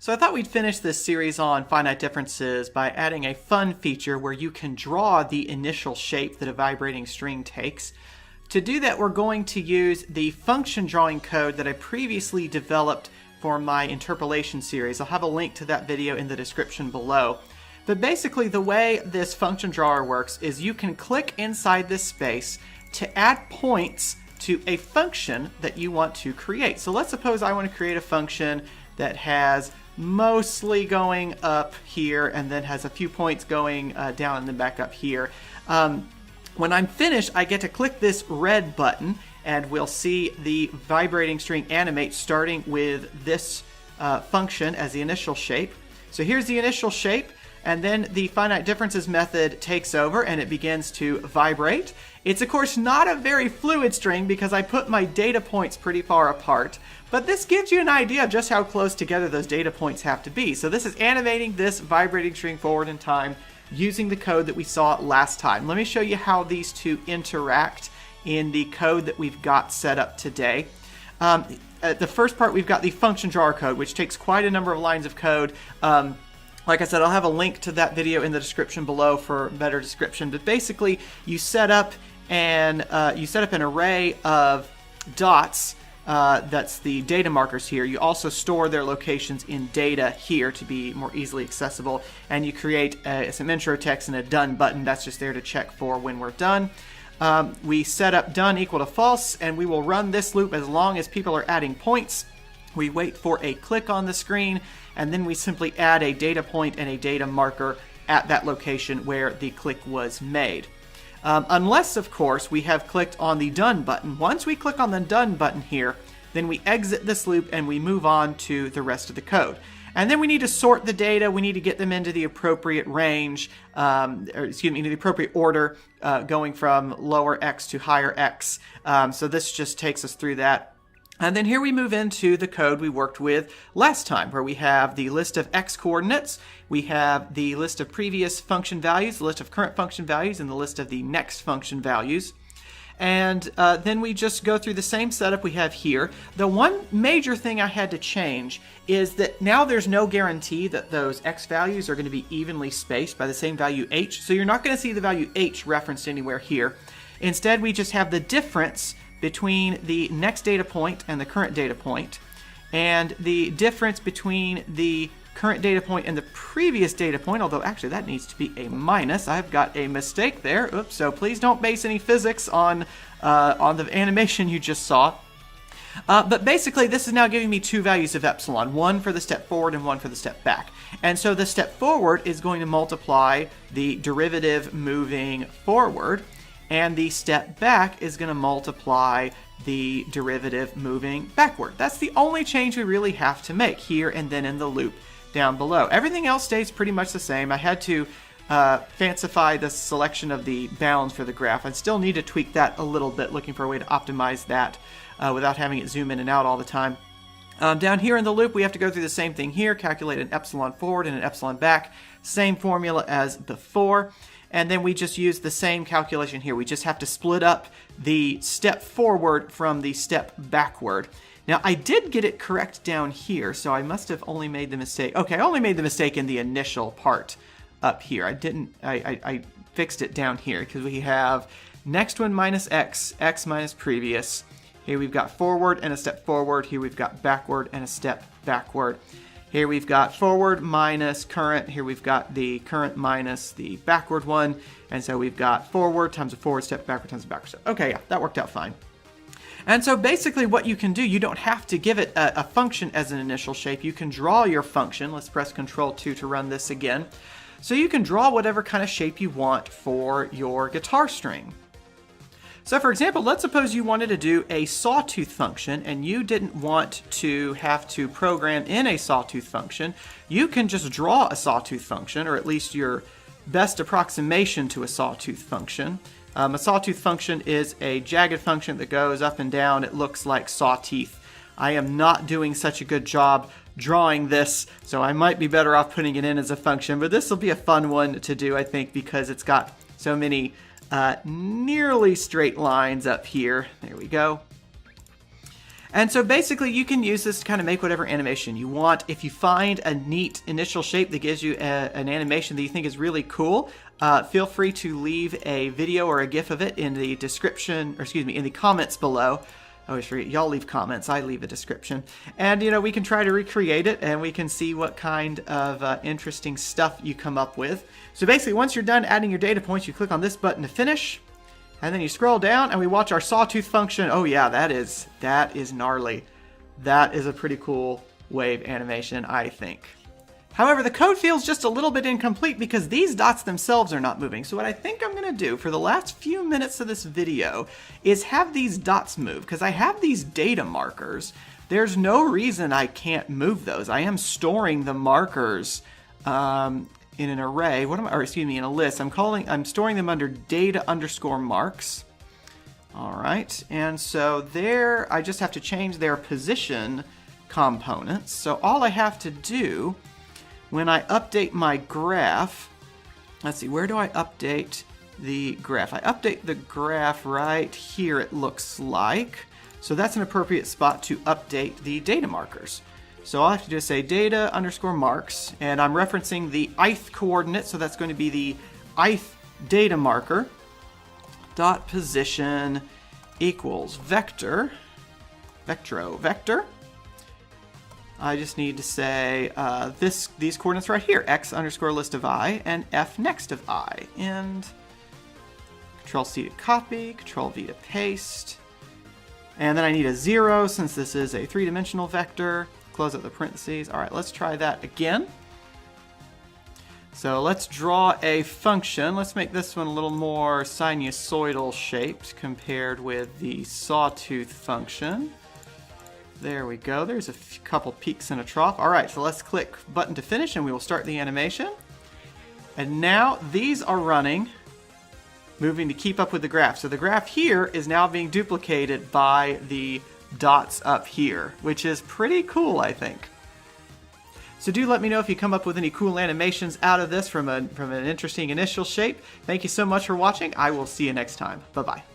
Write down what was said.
So I thought we'd finish this series on finite differences by adding a fun feature where you can draw the initial shape that a vibrating string takes. To do that, we're going to use the function drawing code that I previously developed for my interpolation series. I'll have a link to that video in the description below. But basically the way this function drawer works is you can click inside this space to add points to a function that you want to create. So let's suppose I want to create a function that has mostly going up here and then has a few points going down and then back up here. When I'm finished, I get to click this red button and we'll see the vibrating string animate starting with this function as the initial shape. So here's the initial shape, and then the finite differences method takes over and it begins to vibrate. It's of course not a very fluid string because I put my data points pretty far apart, but this gives you an idea of just how close together those data points have to be. So this is animating this vibrating string forward in time using the code that we saw last time. Let me show you how these two interact in the code that we've got set up today. At the first part, we've got the function drawer code, which takes quite a number of lines of code. Like I said, I'll have a link to that video in the description below for a better description. But basically, you set up an array of dots. That's the data markers here. You also store their locations in data here to be more easily accessible. And you create some intro text and a done button. That's just there to check for when we're done. We set up done equal to false, and we will run this loop as long as people are adding points. We wait for a click on the screen, and then we simply add a data point and a data marker at that location where the click was made. Unless, of course, we have clicked on the done button. Once we click on the done button here, then we exit this loop and we move on to the rest of the code. And then we need to sort the data. We need to get them into the appropriate range, into the appropriate order, going from lower x to higher x. So this just takes us through that. And then here we move into the code we worked with last time, where we have the list of x coordinates, we have the list of previous function values, the list of current function values, and the list of the next function values. And then we just go through the same setup we have here. The one major thing I had to change is that now there's no guarantee that those x values are going to be evenly spaced by the same value h. So you're not going to see the value h referenced anywhere here. Instead, we just have the difference between the next data point and the current data point, and the difference between the current data point and the previous data point, although actually that needs to be a minus. I've got a mistake there. Oops, so please don't base any physics on the animation you just saw. But basically, this is now giving me two values of epsilon, one for the step forward and one for the step back. And so the step forward is going to multiply the derivative moving forward, and the step back is going to multiply the derivative moving backward. That's the only change we really have to make here and then in the loop down below. Everything else stays pretty much the same. I had to fancify the selection of the bounds for the graph. I still need to tweak that a little bit, looking for a way to optimize that without having it zoom in and out all the time. Down here in the loop, we have to go through the same thing here, calculate an epsilon forward and an epsilon back. Same formula as before. And then we just use the same calculation here. We just have to split up the step forward from the step backward. Now, I did get it correct down here, so I must have only made the mistake. Okay, I only made the mistake in the initial part up here. I fixed it down here because we have next one minus x, x minus previous. Here we've got forward and a step forward. Here we've got backward and a step backward. Here we've got forward minus current. Here we've got the current minus the backward one. And so we've got forward times a forward step, backward times a backward step. Okay, yeah, that worked out fine. And so basically what you can do, you don't have to give it a function as an initial shape. You can draw your function. Let's press Control 2 to run this again. So you can draw whatever kind of shape you want for your guitar string. So for example, let's suppose you wanted to do a sawtooth function and you didn't want to have to program in a sawtooth function. You can just draw a sawtooth function, or at least your best approximation to a sawtooth function. A sawtooth function is a jagged function that goes up and down. It looks like saw teeth. I am not doing such a good job drawing this, so I might be better off putting it in as a function, but this will be a fun one to do, I think, because it's got so many nearly straight lines up here. There we go. And so basically you can use this to kind of make whatever animation you want. If you find a neat initial shape that gives you an animation that you think is really cool, feel free to leave a video or a GIF of it in the description, or excuse me, in the comments below. I always forget, y'all leave comments, I leave a description. And, you know, we can try to recreate it and we can see what kind of interesting stuff you come up with. So basically, once you're done adding your data points, you click on this button to finish. And then you scroll down and we watch our sawtooth function. Oh yeah, that is gnarly. That is a pretty cool wave animation, I think. However, the code feels just a little bit incomplete because these dots themselves are not moving. So what I think I'm going to do for the last few minutes of this video is have these dots move, because I have these data markers. There's no reason I can't move those. I am storing the markers in an array. In a list. I'm storing them under data_marks. All right, and so there, I just have to change their position components. So all I have to do when I update my graph, let's see, where do I update the graph? I update the graph right here, it looks like. So that's an appropriate spot to update the data markers. So all I have to do is say data_marks, and I'm referencing the ith coordinate, so that's going to be the ith data marker dot position equals vector. I just need to say these coordinates right here, x_list of I and f next of I, and Control-C to copy, Control-V to paste, and then I need a 0 since this is a three-dimensional vector. Close out the parentheses. All right, let's try that again. So let's draw a function. Let's make this one a little more sinusoidal shaped compared with the sawtooth function. There we go. There's a couple peaks and a trough. All right, so let's click button to finish and we will start the animation. And now these are running, moving to keep up with the graph. So the graph here is now being duplicated by the dots up here, which is pretty cool, I think. So do let me know if you come up with any cool animations out of this from an interesting initial shape. Thank you so much for watching. I will see you next time. Bye-bye.